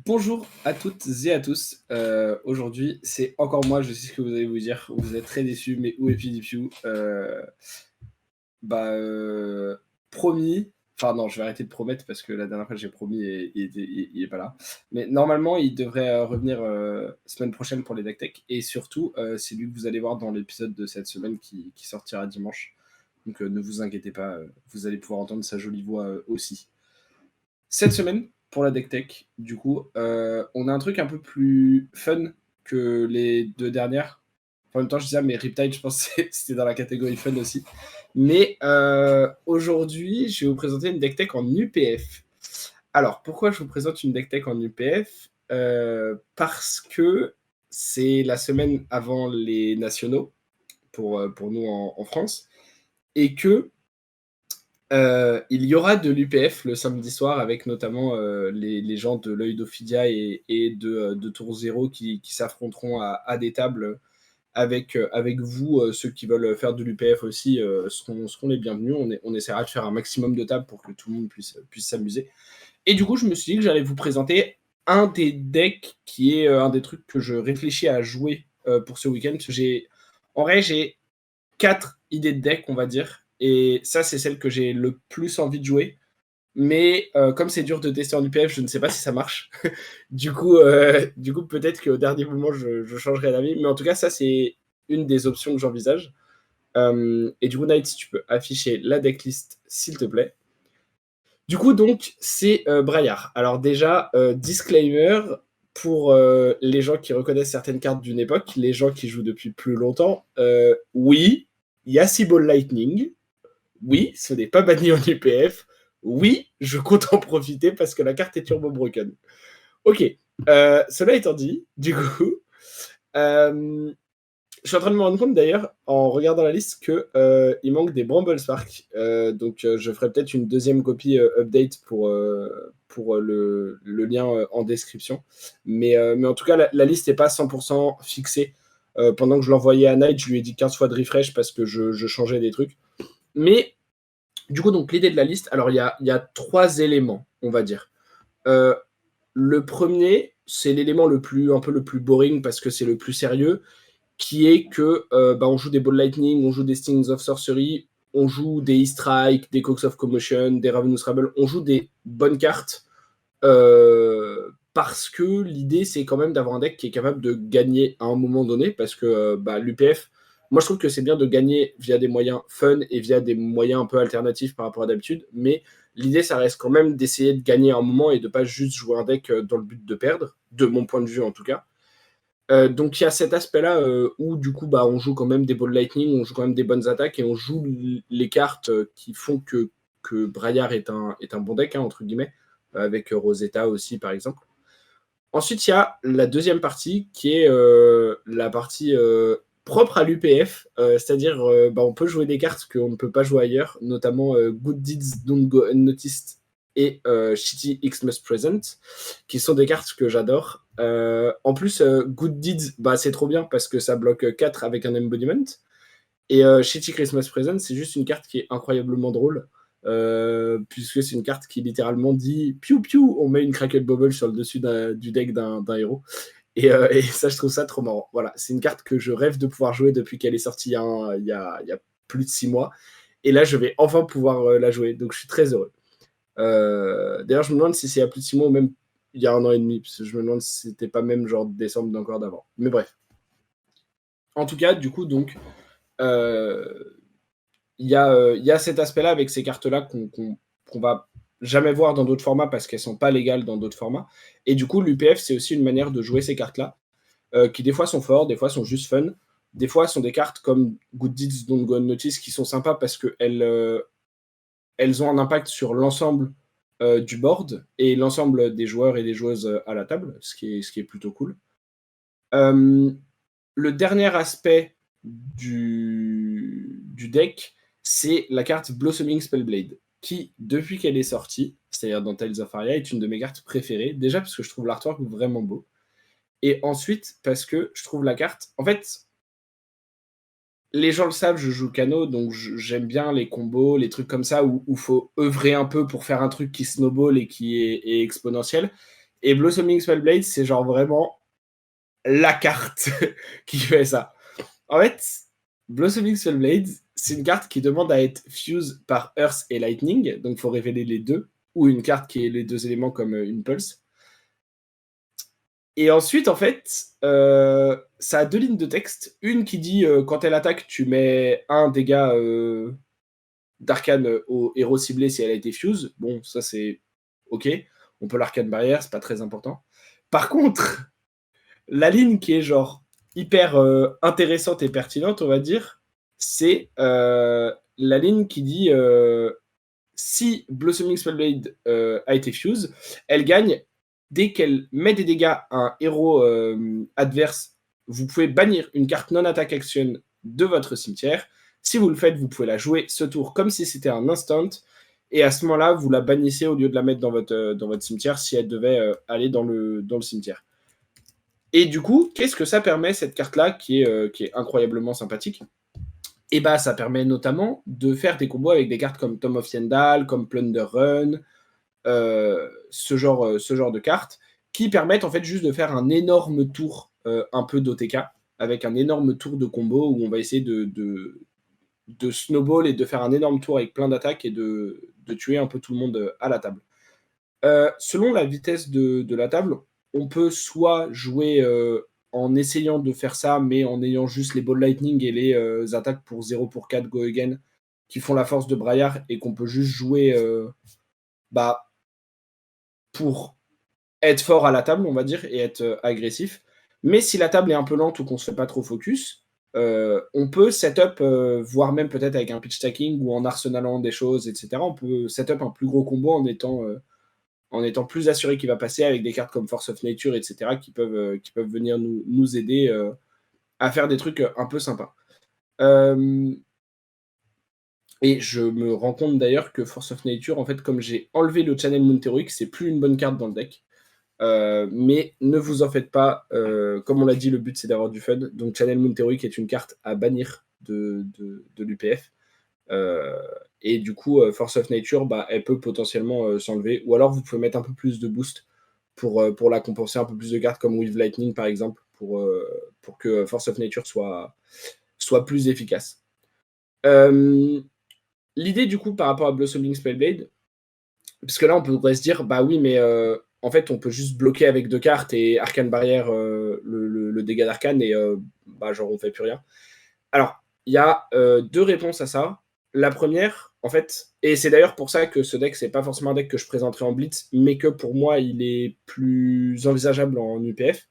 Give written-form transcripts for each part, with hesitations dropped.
Bonjour à toutes et à tous. Aujourd'hui, c'est encore moi, je sais ce que vous allez vous dire. Vous êtes très déçus, mais où est PewDiePie? Bah, promis, enfin non, je vais arrêter de promettre parce que la dernière fois j'ai promis et il est pas là. Mais normalement, il devrait revenir semaine prochaine pour les Deck Tech. Et surtout, c'est lui que vous allez voir dans l'épisode de cette semaine qui sortira dimanche. Donc ne vous inquiétez pas, vous allez pouvoir entendre sa jolie voix aussi. Cette semaine, pour la Deck Tech, du coup, on a un truc un peu plus fun que les deux dernières. En même temps, je dis ça, mais Riptide, je pense que c'était dans la catégorie fun aussi. Mais aujourd'hui, je vais vous présenter une deck tech en UPF. Alors, pourquoi je vous présente une deck tech en UPF? Parce que c'est la semaine avant les nationaux pour nous en France. Et que il y aura de l'UPF le samedi soir avec notamment les gens de l'œil d'Ophidia et de Tour Zéro qui s'affronteront à des tables avec vous. Ceux qui veulent faire de l'UPF aussi seront les bienvenus. On essaiera de faire un maximum de tables pour que tout le monde puisse s'amuser. Et du coup, je me suis dit que j'allais vous présenter un des decks qui est un des trucs que je réfléchis à jouer pour ce week-end. En vrai, j'ai 4 idées de deck, on va dire. Et ça, c'est celle que j'ai le plus envie de jouer. Mais comme c'est dur de tester en UPF, je ne sais pas si ça marche. du coup peut-être qu'au dernier moment, je changerai d'avis. Mais en tout cas, ça, c'est une des options que j'envisage. Et du coup, Night, si tu peux afficher la decklist, s'il te plaît. Du coup, donc, c'est Braillard. Alors déjà, disclaimer, pour les gens qui reconnaissent certaines cartes d'une époque, les gens qui jouent depuis plus longtemps, oui, il y a Seaball Lightning. Oui, ce n'est pas banni en UPF. Oui, je compte en profiter parce que la carte est turbo broken. Ok, cela étant dit, du coup, je suis en train de me rendre compte d'ailleurs, en regardant la liste, qu'il manque des Bramble Spark. Donc je ferai peut-être une deuxième copie update pour le lien en description. Mais en tout cas, la liste n'est pas 100% fixée. Pendant que je l'envoyais à Night, je lui ai dit 15 fois de refresh parce que je changeais des trucs. Mais du coup, donc l'idée de la liste, alors il y a 3 éléments, on va dire. Euh, le premier, c'est l'élément un peu le plus boring parce que c'est le plus sérieux, qui est que on joue des Ball Lightning, on joue des Stings of Sorcery, on joue des E-Strike, des Cooks of Commotion, des Ravenous Rebel, on joue des bonnes cartes parce que l'idée c'est quand même d'avoir un deck qui est capable de gagner à un moment donné parce que l'UPF, moi je trouve que c'est bien de gagner via des moyens fun et via des moyens un peu alternatifs par rapport à d'habitude, mais l'idée ça reste quand même d'essayer de gagner à un moment et de pas juste jouer un deck dans le but de perdre, de mon point de vue en tout cas. Donc il y a cet aspect-là où du coup on joue quand même des Ball Lightning, on joue quand même des bonnes attaques et on joue les cartes qui font que Braillard est un bon deck, hein, entre guillemets, avec Rosetta aussi par exemple. Ensuite il y a la deuxième partie qui est la partie propre à l'UPF, c'est-à-dire on peut jouer des cartes qu'on ne peut pas jouer ailleurs, notamment Good Deeds Don't Go Unnoticed et Shitty Xmas Present, qui sont des cartes que j'adore. En plus, Good Deeds, c'est trop bien parce que ça bloque 4 avec un embodiment. Et Shitty Christmas Present, c'est juste une carte qui est incroyablement drôle. Puisque c'est une carte qui littéralement dit piou piou, on met une Crackle Bubble sur le dessus du deck d'un héros. Et ça, je trouve ça trop marrant. Voilà, c'est une carte que je rêve de pouvoir jouer depuis qu'elle est sortie il y a plus de 6 mois. Et là, je vais enfin pouvoir la jouer. Donc, je suis très heureux. D'ailleurs, je me demande si c'est il y a plus de 6 mois ou même il y a 1 an et demi. Parce que je me demande si c'était pas même genre décembre d'encore d'avant. Mais bref. En tout cas, du coup, donc, euh, il y a cet aspect-là avec ces cartes-là qu'on va jamais voir dans d'autres formats parce qu'elles sont pas légales dans d'autres formats. Et du coup, l'UPF, c'est aussi une manière de jouer ces cartes-là qui des fois sont forts, des fois sont juste fun. Des fois sont des cartes comme Good Deeds Don't Go Unnoticed qui sont sympas parce qu'elles elles ont un impact sur l'ensemble du board et l'ensemble des joueurs et des joueuses à la table, ce qui est plutôt cool. Euh, le dernier aspect du deck, c'est la carte Blossoming Spellblade, qui, depuis qu'elle est sortie, c'est-à-dire dans Tales of Aria, est une de mes cartes préférées. Déjà parce que je trouve l'artwork vraiment beau. Et ensuite, parce que je trouve la carte. En fait, les gens le savent, je joue Kano, donc j'aime bien les combos, les trucs comme ça, où il faut œuvrer un peu pour faire un truc qui snowball et qui est exponentiel. Et Blossoming Spellblade, c'est genre vraiment la carte qui fait ça. En fait, Blossoming Spellblade, c'est une carte qui demande à être fuse par Earth et Lightning, donc il faut révéler les deux, ou une carte qui ait les deux éléments comme une Pulse. Et ensuite, en fait, ça a deux lignes de texte. Une qui dit quand elle attaque, tu mets un dégât d'arcane au héros ciblé si elle a été fuse. Bon, ça c'est ok. On peut l'arcane barrière, c'est pas très important. Par contre, la ligne qui est genre hyper intéressante et pertinente, on va dire, c'est la ligne qui dit si Blossoming Spellblade a été fuse, elle gagne dès qu'elle met des dégâts à un héros adverse. Vous pouvez bannir une carte non-attaque action de votre cimetière. Si vous le faites, vous pouvez la jouer ce tour comme si c'était un instant. Et à ce moment-là, vous la bannissez au lieu de la mettre dans votre cimetière si elle devait aller dans le cimetière. Et du coup, qu'est-ce que ça permet, cette carte-là, qui est incroyablement sympathique? Et bah, ça permet notamment de faire des combos avec des cartes comme Tom of Yendal, comme Plunder Run, ce genre de cartes, qui permettent en fait juste de faire un énorme tour un peu d'OTK, avec un énorme tour de combo où on va essayer de snowball et de faire un énorme tour avec plein d'attaques et de tuer un peu tout le monde à la table. Selon la vitesse de la table, on peut soit jouer en essayant de faire ça, mais en ayant juste les Ball Lightning et les attaques pour 0 pour 4 Go Again qui font la force de Braillard et qu'on peut juste jouer pour être fort à la table, on va dire, et être agressif. Mais si la table est un peu lente ou qu'on se fait pas trop focus, on peut setup, voire même peut-être avec un pitch stacking ou en arsenalant des choses, etc. On peut setup un plus gros combo en étant plus assuré qu'il va passer avec des cartes comme Force of Nature, etc., qui peuvent venir nous aider à faire des trucs un peu sympas. Et je me rends compte d'ailleurs que Force of Nature, en fait, comme j'ai enlevé le Channel Moon Heroic, c'est plus une bonne carte dans le deck. Mais ne vous en faites pas. Comme on l'a dit, le but c'est d'avoir du fun. Donc Channel Moon Heroic est une carte à bannir de l'UPF. Et du coup, Force of Nature, elle peut potentiellement s'enlever. Ou alors vous pouvez mettre un peu plus de boost pour la compenser, un peu plus de cartes comme With Lightning par exemple, pour que Force of Nature soit plus efficace. L'idée du coup par rapport à Blossoming Spellblade, parce que là on pourrait se dire, bah oui, mais en fait on peut juste bloquer avec 2 cartes et Arcane Barrière le dégât d'Arcane et genre on fait plus rien. Alors, il y a 2 réponses à ça. La première, en fait, et c'est d'ailleurs pour ça que ce deck, c'est pas forcément un deck que je présenterai en Blitz, mais que pour moi, il est plus envisageable en UPF.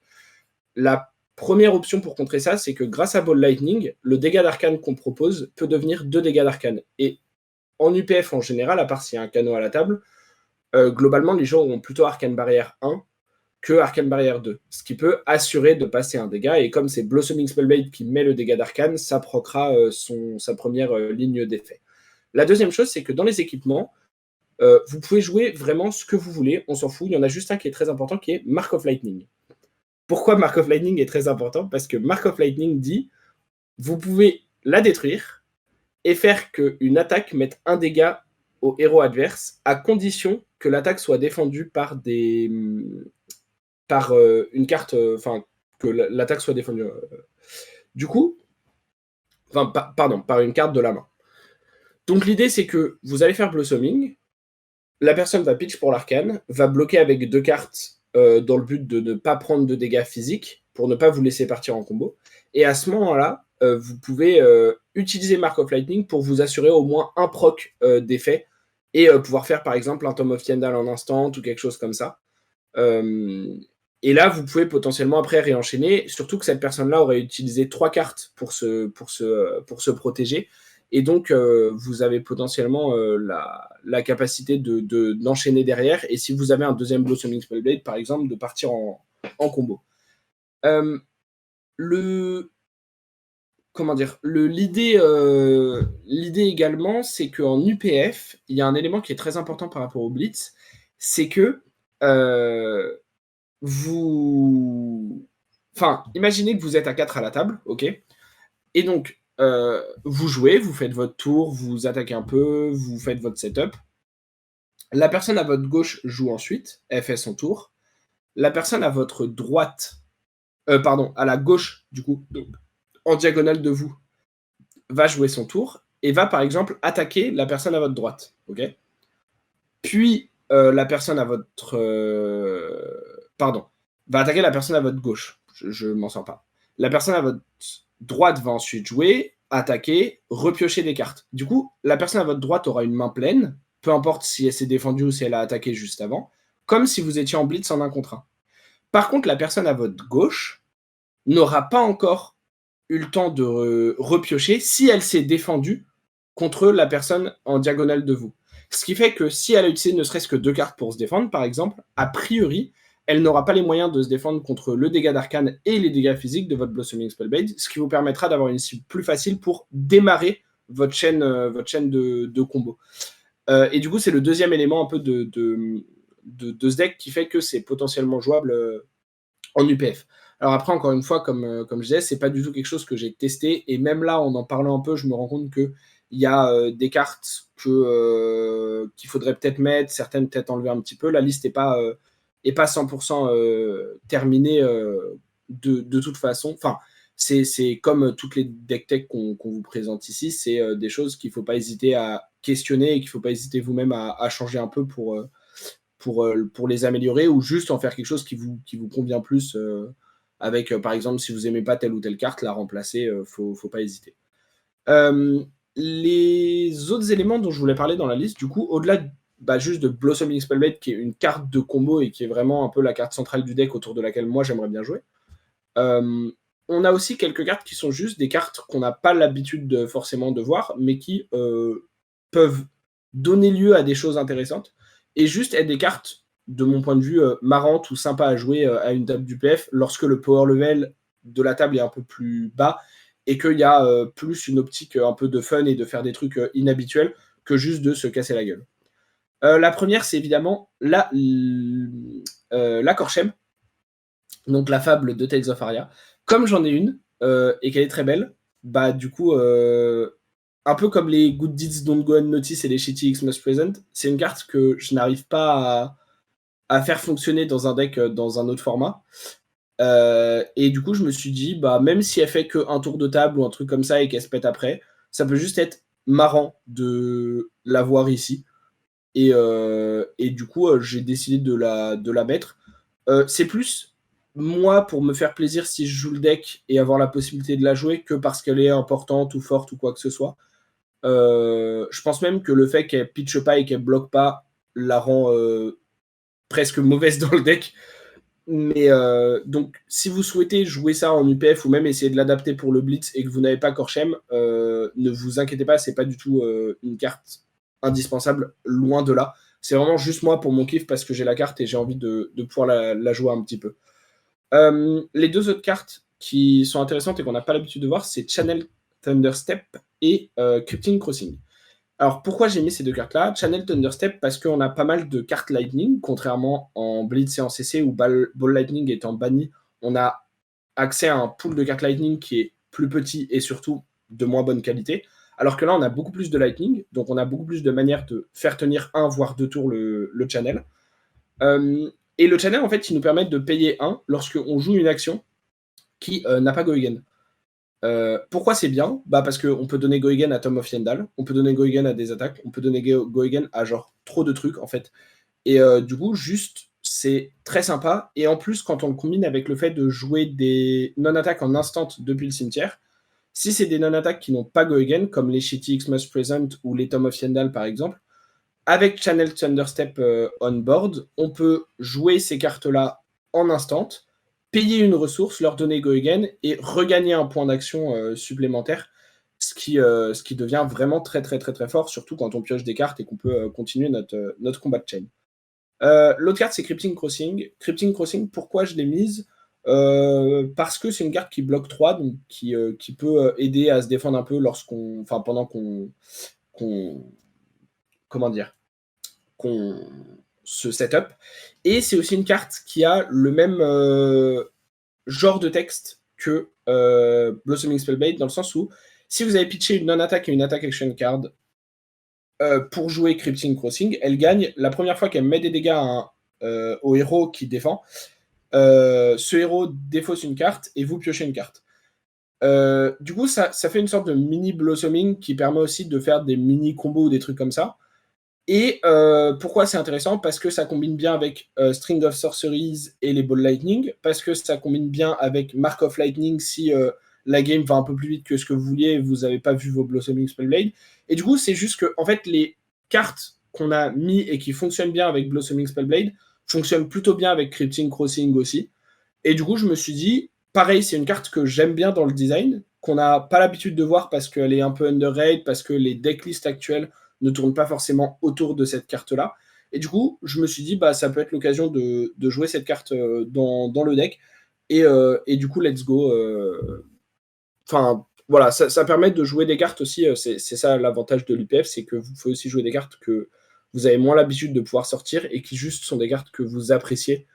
La première option pour contrer ça, c'est que grâce à Ball Lightning, le dégât d'arcane qu'on propose peut devenir 2 dégâts d'arcane. Et en UPF en général, à part s'il y a un canot à la table, globalement, les gens auront plutôt Arcane Barrière 1 que Arcane Barrière 2, ce qui peut assurer de passer un dégât, et comme c'est Blossoming Spellblade qui met le dégât d'arcane, ça procra sa première ligne d'effet. La deuxième chose, c'est que dans les équipements, vous pouvez jouer vraiment ce que vous voulez, on s'en fout, il y en a juste un qui est très important, qui est Mark of Lightning. Pourquoi Mark of Lightning est très important? Parce que Mark of Lightning dit, vous pouvez la détruire et faire qu'une attaque mette un dégât au héros adverse, à condition que l'attaque soit défendue par une carte, que l'attaque soit défendue. Du coup, par une carte de la main. Donc l'idée, c'est que vous allez faire Blossoming, la personne va pitch pour l'arcane, va bloquer avec 2 cartes dans le but de ne pas prendre de dégâts physiques, pour ne pas vous laisser partir en combo. Et à ce moment-là, vous pouvez utiliser Mark of Lightning pour vous assurer au moins un proc d'effet, et pouvoir faire par exemple un Tom of Yendal en instant, ou quelque chose comme ça. Et là, vous pouvez potentiellement après réenchaîner, surtout que cette personne-là aurait utilisé 3 cartes pour se protéger. Et donc, vous avez potentiellement la capacité d'enchaîner derrière. Et si vous avez un deuxième Blossoming Spellblade, par exemple, de partir en combo. L'idée également, c'est qu'en UPF, il y a un élément qui est très important par rapport au Blitz, c'est que imaginez que vous êtes à 4 à la table, ok? Et donc, vous jouez, vous faites votre tour, vous attaquez un peu, vous faites votre setup. La personne à votre gauche joue ensuite, elle fait son tour. la personne à votre droite, pardon, à la gauche, du coup, donc, en diagonale de vous, va jouer son tour et va, par exemple, attaquer la personne à votre droite. Ok. Puis, la personne à votre. Pardon. Va attaquer la personne à votre gauche. Je m'en sors pas. La personne à votre droite va ensuite jouer, attaquer, repiocher des cartes. Du coup, la personne à votre droite aura une main pleine, peu importe si elle s'est défendue ou si elle a attaqué juste avant, comme si vous étiez en blitz en 1 contre 1. Par contre, la personne à votre gauche n'aura pas encore eu le temps de repiocher si elle s'est défendue contre la personne en diagonale de vous. Ce qui fait que si elle a utilisé ne serait-ce que 2 cartes pour se défendre, par exemple, a priori, elle n'aura pas les moyens de se défendre contre le dégât d'arcane et les dégâts physiques de votre Blossoming Spellblade, ce qui vous permettra d'avoir une cible plus facile pour démarrer votre chaîne de combo. Et du coup, c'est le deuxième élément un peu de ce deck qui fait que c'est potentiellement jouable en UPF. Alors après, encore une fois, comme je disais, c'est pas du tout quelque chose que j'ai testé, et même là, en parlant un peu, je me rends compte qu'il y a des cartes qu'il faudrait peut-être mettre, certaines peut-être enlever un petit peu. La liste n'est pas 100% terminée de toute façon. Enfin, c'est comme toutes les deck tech qu'on vous présente ici, c'est des choses qu'il ne faut pas hésiter à questionner et qu'il ne faut pas hésiter vous-même à changer un peu pour les améliorer, ou juste en faire quelque chose qui vous convient plus avec, par exemple, si vous aimez pas telle ou telle carte, la remplacer, faut pas hésiter. Les autres éléments dont je voulais parler dans la liste, du coup, au-delà juste de Blossoming Spellblade, qui est une carte de combo et qui est vraiment un peu la carte centrale du deck autour de laquelle moi j'aimerais bien jouer, on a aussi quelques cartes qui sont juste des cartes qu'on n'a pas l'habitude forcément de voir, mais qui peuvent donner lieu à des choses intéressantes et juste être des cartes, de mon point de vue, marrantes ou sympas à jouer à une table du PF lorsque le power level de la table est un peu plus bas et qu'il y a plus une optique un peu de fun et de faire des trucs inhabituels que juste de se casser la gueule. La première, c'est évidemment la Korchem, donc la fable de Tales of Aria. Comme j'en ai une et qu'elle est très belle, bah du coup, un peu comme les Good Deeds Don't Go Unnoticed et les Shitty Xmas Present, c'est une carte que je n'arrive pas à faire fonctionner dans un deck dans un autre format. Et du coup, je me suis dit, bah même si elle fait qu'un tour de table ou un truc comme ça et qu'elle se pète après, ça peut juste être marrant de l'avoir ici. Et du coup, j'ai décidé de la mettre. C'est plus moi pour me faire plaisir si je joue le deck et avoir la possibilité de la jouer que parce qu'elle est importante ou forte ou quoi que ce soit. Je pense même que le fait qu'elle pitche pas et qu'elle bloque pas la rend presque mauvaise dans le deck. Mais donc, si vous souhaitez jouer ça en UPF ou même essayer de l'adapter pour le Blitz et que vous n'avez pas Korchem, ne vous inquiétez pas, c'est pas du tout une carte indispensable, loin de là. C'est vraiment juste moi pour mon kiff parce que j'ai la carte et j'ai envie de pouvoir la jouer un petit peu. Les deux autres cartes qui sont intéressantes et qu'on n'a pas l'habitude de voir, c'est Channel Thunderstep et Crypting Crossing. Alors pourquoi j'ai mis ces deux cartes-là? Channel Thunderstep parce qu'on a pas mal de cartes Lightning, contrairement en Blitz et en CC où Ball Lightning étant banni, on a accès à un pool de cartes Lightning qui est plus petit et surtout de moins bonne qualité. Alors que là, on a beaucoup plus de Lightning, donc on a beaucoup plus de manières de faire tenir un voire deux tours le Channel. Et le Channel, en fait, il nous permet de payer 1 lorsqu'on joue une action qui n'a pas Go Again. Pourquoi c'est bien? Parce qu'on peut donner Go Again à Tom of Yendal, on peut donner Go Again à des attaques, on peut donner Go Again à genre trop de trucs en fait. Et du coup, juste, c'est très sympa. Et en plus, quand on le combine avec le fait de jouer des non-attaques en instant depuis le cimetière, si c'est des non-attaques qui n'ont pas Go Again, comme les Shitty Xmas Present ou les Tom of Yendal par exemple, avec Channel Thunderstep on board, on peut jouer ces cartes-là en instant, payer une ressource, leur donner Go Again et regagner un point d'action supplémentaire, ce qui devient vraiment très très très très fort, surtout quand on pioche des cartes et qu'on peut continuer notre combat de chain. L'autre carte, c'est Crypting Crossing. Crypting Crossing, pourquoi je l'ai mise? Parce que c'est une carte qui bloque 3, donc qui peut aider à se défendre un peu pendant qu'on comment dire, qu'on se setup. Et c'est aussi une carte qui a le même genre de texte que Blossoming Spellblade, dans le sens où si vous avez pitché une non-attaque et une attack action card pour jouer Crypting Crossing, elle gagne la première fois qu'elle met des dégâts au héros qui défend. ce héros défausse une carte et vous piochez une carte. Du coup, ça fait une sorte de mini blossoming qui permet aussi de faire des mini combos ou des trucs comme ça. Et pourquoi c'est intéressant? Parce que ça combine bien avec String of Sorceries et les Ball Lightning, parce que ça combine bien avec Mark of Lightning si la game va un peu plus vite que ce que vous vouliez et vous n'avez pas vu vos Blossoming Spellblade. Et du coup, c'est juste que en fait, les cartes qu'on a mis et qui fonctionnent bien avec Blossoming Spellblade fonctionnent plutôt bien avec Crypting Crossing aussi. Et du coup, je me suis dit, pareil, c'est une carte que j'aime bien dans le design, qu'on n'a pas l'habitude de voir parce qu'elle est un peu underrated, parce que les decklists actuelles ne tournent pas forcément autour de cette carte-là. Et du coup, je me suis dit, bah, ça peut être l'occasion de jouer cette carte dans le deck. Et du coup, let's go. Enfin, voilà, ça permet de jouer des cartes aussi. C'est ça l'avantage de l'UPF, c'est que vous pouvez aussi jouer des cartes que vous avez moins l'habitude de pouvoir sortir et qui juste sont des cartes que vous appréciez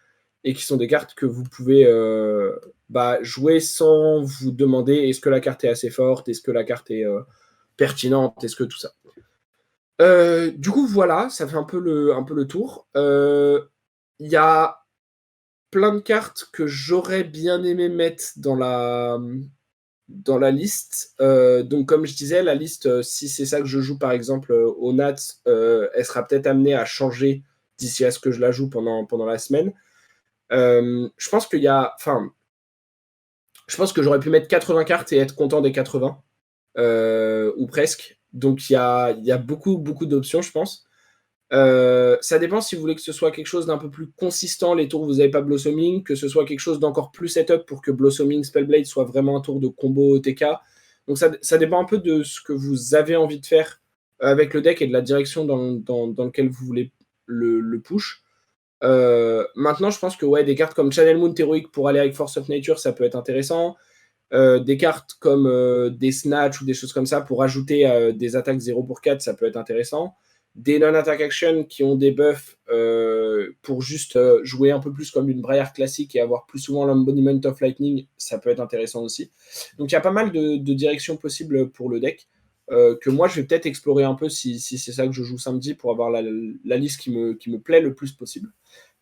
et qui sont des cartes que vous pouvez jouer sans vous demander est-ce que la carte est assez forte, est-ce que la carte est pertinente, est-ce que tout ça. Du coup, voilà, ça fait un peu le tour. Il y a plein de cartes que j'aurais bien aimé mettre dans la liste. Donc, comme je disais, la liste, si c'est ça que je joue par exemple au Nats, elle sera peut-être amenée à changer d'ici à ce que je la joue pendant la semaine. Je pense qu'il y a. Enfin, je pense que j'aurais pu mettre 80 cartes et être content des 80, ou presque. Donc il y a beaucoup, beaucoup d'options, je pense. Ça dépend si vous voulez que ce soit quelque chose d'un peu plus consistant les tours où vous n'avez pas Blossoming, que ce soit quelque chose d'encore plus setup pour que Blossoming Spellblade soit vraiment un tour de combo OTK. Donc ça dépend un peu de ce que vous avez envie de faire avec le deck et de la direction dans lequel vous voulez le push. Maintenant, je pense que ouais, des cartes comme Channel Moon Heroic pour aller avec Force of Nature, ça peut être intéressant. Des cartes comme des Snatch ou des choses comme ça pour ajouter des attaques 0 pour 4, ça peut être intéressant. Des non-attack action qui ont des buffs pour juste jouer un peu plus comme une Briar classique et avoir plus souvent l'Embodiment of Lightning, ça peut être intéressant aussi. Donc il y a pas mal de directions possibles pour le deck. Que moi je vais peut-être explorer un peu si c'est ça que je joue samedi pour avoir la liste qui me plaît le plus possible.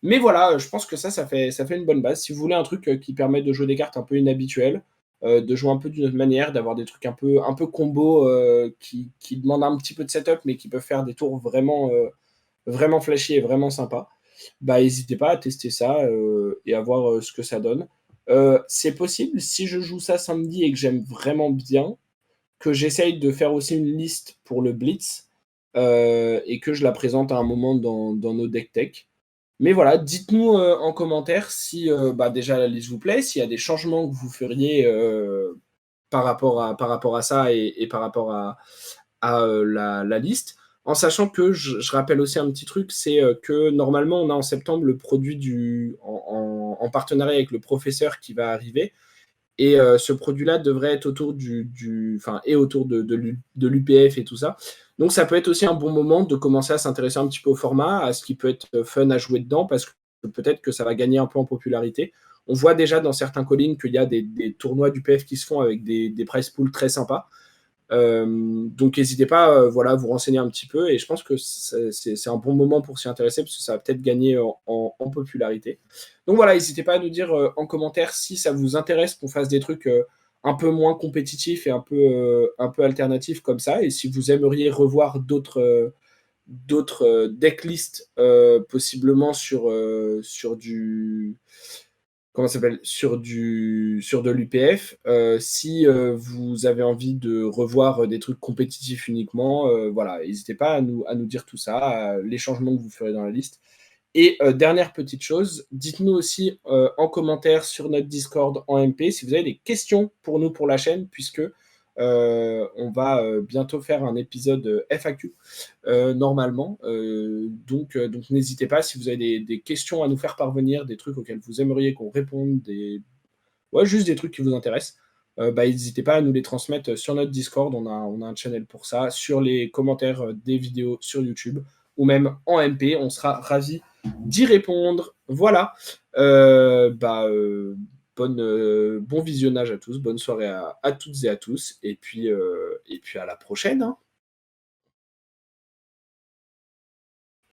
Mais voilà, je pense que ça fait une bonne base. Si vous voulez un truc qui permet de jouer des cartes un peu inhabituelles, de jouer un peu d'une autre manière, d'avoir des trucs un peu combo qui demandent un petit peu de setup, mais qui peuvent faire des tours vraiment flashy et vraiment sympa, bah n'hésitez pas à tester ça et à voir ce que ça donne. C'est possible, si je joue ça samedi et que j'aime vraiment bien, que j'essaye de faire aussi une liste pour le Blitz et que je la présente à un moment dans nos deck tech. Mais voilà, dites-nous en commentaire si déjà la liste vous plaît, s'il y a des changements que vous feriez par rapport à ça et par rapport à la liste. En sachant que je rappelle aussi un petit truc, c'est que normalement on a en septembre le produit en partenariat avec le professeur qui va arriver. Et ce produit-là devrait être autour autour de l'UPF et tout ça. Donc ça peut être aussi un bon moment de commencer à s'intéresser un petit peu au format, à ce qui peut être fun à jouer dedans, parce que peut-être que ça va gagner un peu en popularité. On voit déjà dans certains callings qu'il y a des tournois d'UPF qui se font avec des prize pools très sympas. Donc n'hésitez pas à vous renseigner un petit peu et je pense que c'est un bon moment pour s'y intéresser parce que ça va peut-être gagner en popularité. Donc voilà, n'hésitez pas à nous dire en commentaire si ça vous intéresse qu'on fasse des trucs un peu moins compétitifs et un peu alternatifs comme ça et si vous aimeriez revoir d'autres decklists possiblement sur du comment ça s'appelle sur de l'UPF. Si vous avez envie de revoir des trucs compétitifs uniquement, voilà, n'hésitez pas à nous dire tout ça, les changements que vous ferez dans la liste. Et dernière petite chose, dites-nous aussi en commentaire sur notre Discord en MP si vous avez des questions pour nous pour la chaîne, puisque on va bientôt faire un épisode FAQ normalement. Donc n'hésitez pas si vous avez des questions à nous faire parvenir, des trucs auxquels vous aimeriez qu'on réponde, juste des trucs qui vous intéressent. N'hésitez pas à nous les transmettre sur notre Discord, on a un channel pour ça, sur les commentaires des vidéos sur YouTube, ou même en MP, on sera ravis d'y répondre. Voilà. Bon visionnage à tous, bonne soirée à toutes et à tous, et puis à la prochaine. Hein.